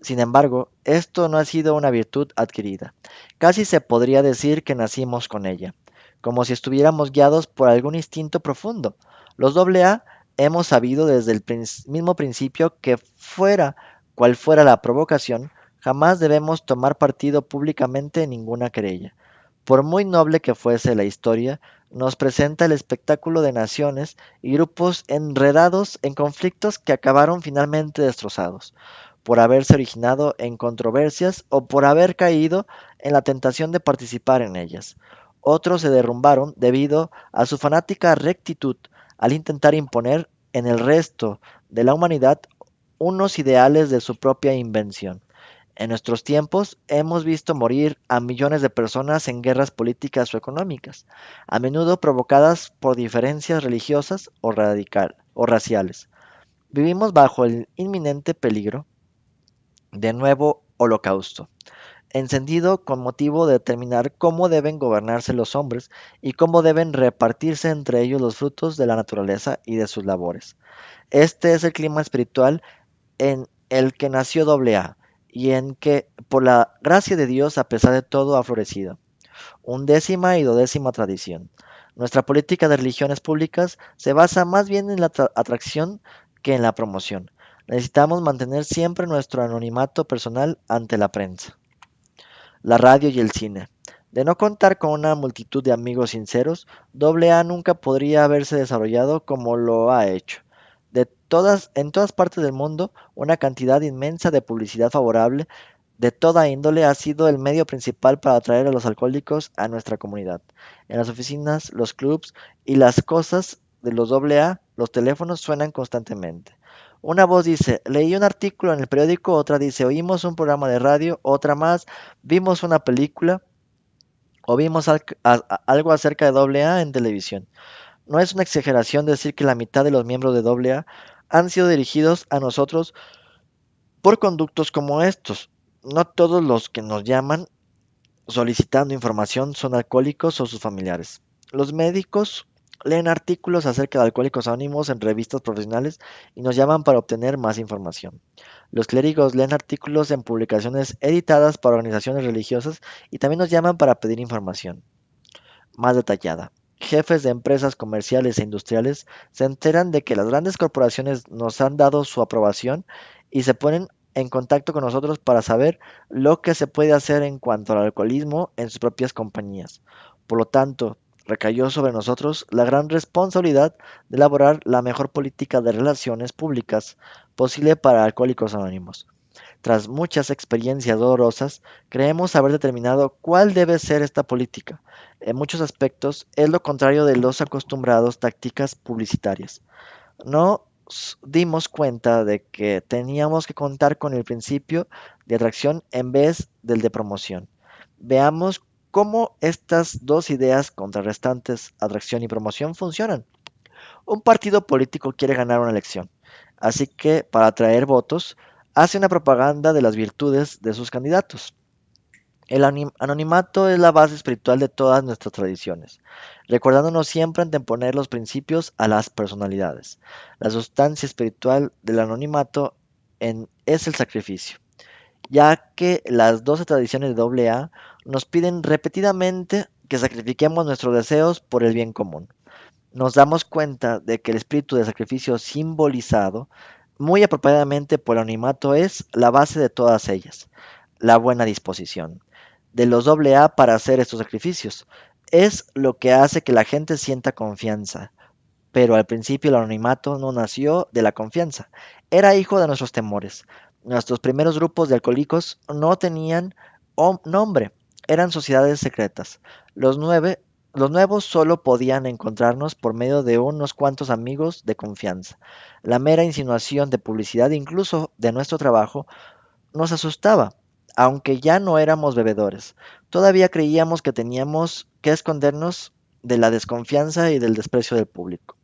Sin embargo, esto no ha sido una virtud adquirida. Casi se podría decir que nacimos con ella, como si estuviéramos guiados por algún instinto profundo. Los AA hemos sabido desde el mismo principio que fuera cual fuera la provocación, jamás debemos tomar partido públicamente en ninguna querella. Por muy noble que fuese la historia, nos presenta el espectáculo de naciones y grupos enredados en conflictos que acabaron finalmente destrozados por haberse originado en controversias o por haber caído en la tentación de participar en ellas. Otros se derrumbaron debido a su fanática rectitud al intentar imponer en el resto de la humanidad unos ideales de su propia invención. En nuestros tiempos hemos visto morir a millones de personas en guerras políticas o económicas, a menudo provocadas por diferencias religiosas o raciales. Vivimos bajo el inminente peligro de nuevo holocausto, encendido con motivo de determinar cómo deben gobernarse los hombres y cómo deben repartirse entre ellos los frutos de la naturaleza y de sus labores. Este es el clima espiritual en el que nació AA y en que, por la gracia de Dios, a pesar de todo, ha florecido. Undécima y dodécima tradición. Nuestra política de religiones públicas se basa más bien en la atracción que en la promoción. Necesitamos mantener siempre nuestro anonimato personal ante la prensa, la radio y el cine. De no contar con una multitud de amigos sinceros, AA nunca podría haberse desarrollado como lo ha hecho. En todas partes del mundo, una cantidad inmensa de publicidad favorable de toda índole ha sido el medio principal para atraer a los alcohólicos a nuestra comunidad. En las oficinas, los clubs y las cosas de los AA, los teléfonos suenan constantemente. Una voz dice, leí un artículo en el periódico, otra dice, oímos un programa de radio, otra más, vimos una película o vimos algo acerca de AA en televisión. No es una exageración decir que la mitad de los miembros de AA han sido dirigidos a nosotros por conductos como estos. No todos los que nos llaman solicitando información son alcohólicos o sus familiares. Los médicos leen artículos acerca de alcohólicos anónimos en revistas profesionales y nos llaman para obtener más información. Los clérigos leen artículos en publicaciones editadas por organizaciones religiosas y también nos llaman para pedir información más detallada. Jefes de empresas comerciales e industriales se enteran de que las grandes corporaciones nos han dado su aprobación y se ponen en contacto con nosotros para saber lo que se puede hacer en cuanto al alcoholismo en sus propias compañías. Por lo tanto, recayó sobre nosotros la gran responsabilidad de elaborar la mejor política de relaciones públicas posible para Alcohólicos Anónimos. Tras muchas experiencias dolorosas, creemos haber determinado cuál debe ser esta política. En muchos aspectos es lo contrario de los acostumbrados tácticas publicitarias. Nos dimos cuenta de que teníamos que contar con el principio de atracción en vez del de promoción. Veamos cómo estas dos ideas contrarrestantes, atracción y promoción, funcionan. Un partido político quiere ganar una elección, así que para atraer votos hace una propaganda de las virtudes de sus candidatos. El anonimato es la base espiritual de todas nuestras tradiciones, recordándonos siempre anteponer los principios a las personalidades. La sustancia espiritual del anonimato es el sacrificio, ya que las 12 tradiciones de AA nos piden repetidamente que sacrifiquemos nuestros deseos por el bien común. Nos damos cuenta de que el espíritu de sacrificio simbolizado muy apropiadamente por el anonimato es la base de todas ellas, la buena disposición de los AA para hacer estos sacrificios. Es lo que hace que la gente sienta confianza, pero al principio el anonimato no nació de la confianza, era hijo de nuestros temores. Nuestros primeros grupos de alcohólicos no tenían nombre, eran sociedades secretas. Los, nueve, los nuevos solo podían encontrarnos por medio de unos cuantos amigos de confianza. La mera insinuación de publicidad, incluso de nuestro trabajo, nos asustaba, aunque ya no éramos bebedores. Todavía creíamos que teníamos que escondernos de la desconfianza y del desprecio del público.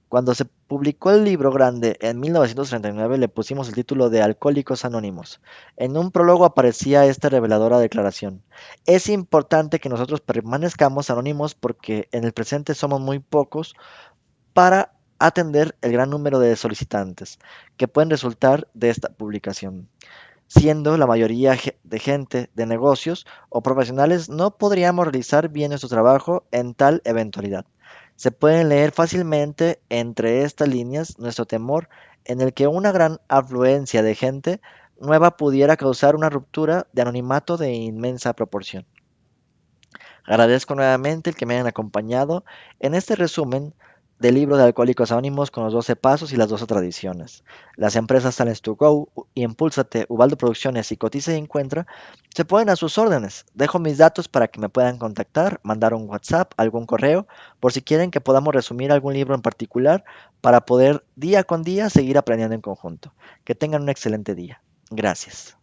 Cuando se publicó el libro grande en 1939 le pusimos el título de Alcohólicos Anónimos. En un prólogo aparecía esta reveladora declaración. Es importante que nosotros permanezcamos anónimos porque en el presente somos muy pocos para atender el gran número de solicitantes que pueden resultar de esta publicación. Siendo la mayoría de gente de negocios o profesionales, no podríamos realizar bien nuestro trabajo en tal eventualidad. Se pueden leer fácilmente entre estas líneas nuestro temor en el que una gran afluencia de gente nueva pudiera causar una ruptura de anonimato de inmensa proporción. Agradezco nuevamente el que me hayan acompañado en este resumen del libro de Alcohólicos Anónimos con los 12 pasos y las 12 tradiciones. Las empresas Talents to Go y Impúlsate, Ubaldo Producciones y Cotiza y Encuentra se ponen a sus órdenes. Dejo mis datos para que me puedan contactar, mandar un WhatsApp, algún correo, por si quieren que podamos resumir algún libro en particular para poder día con día seguir aprendiendo en conjunto. Que tengan un excelente día. Gracias.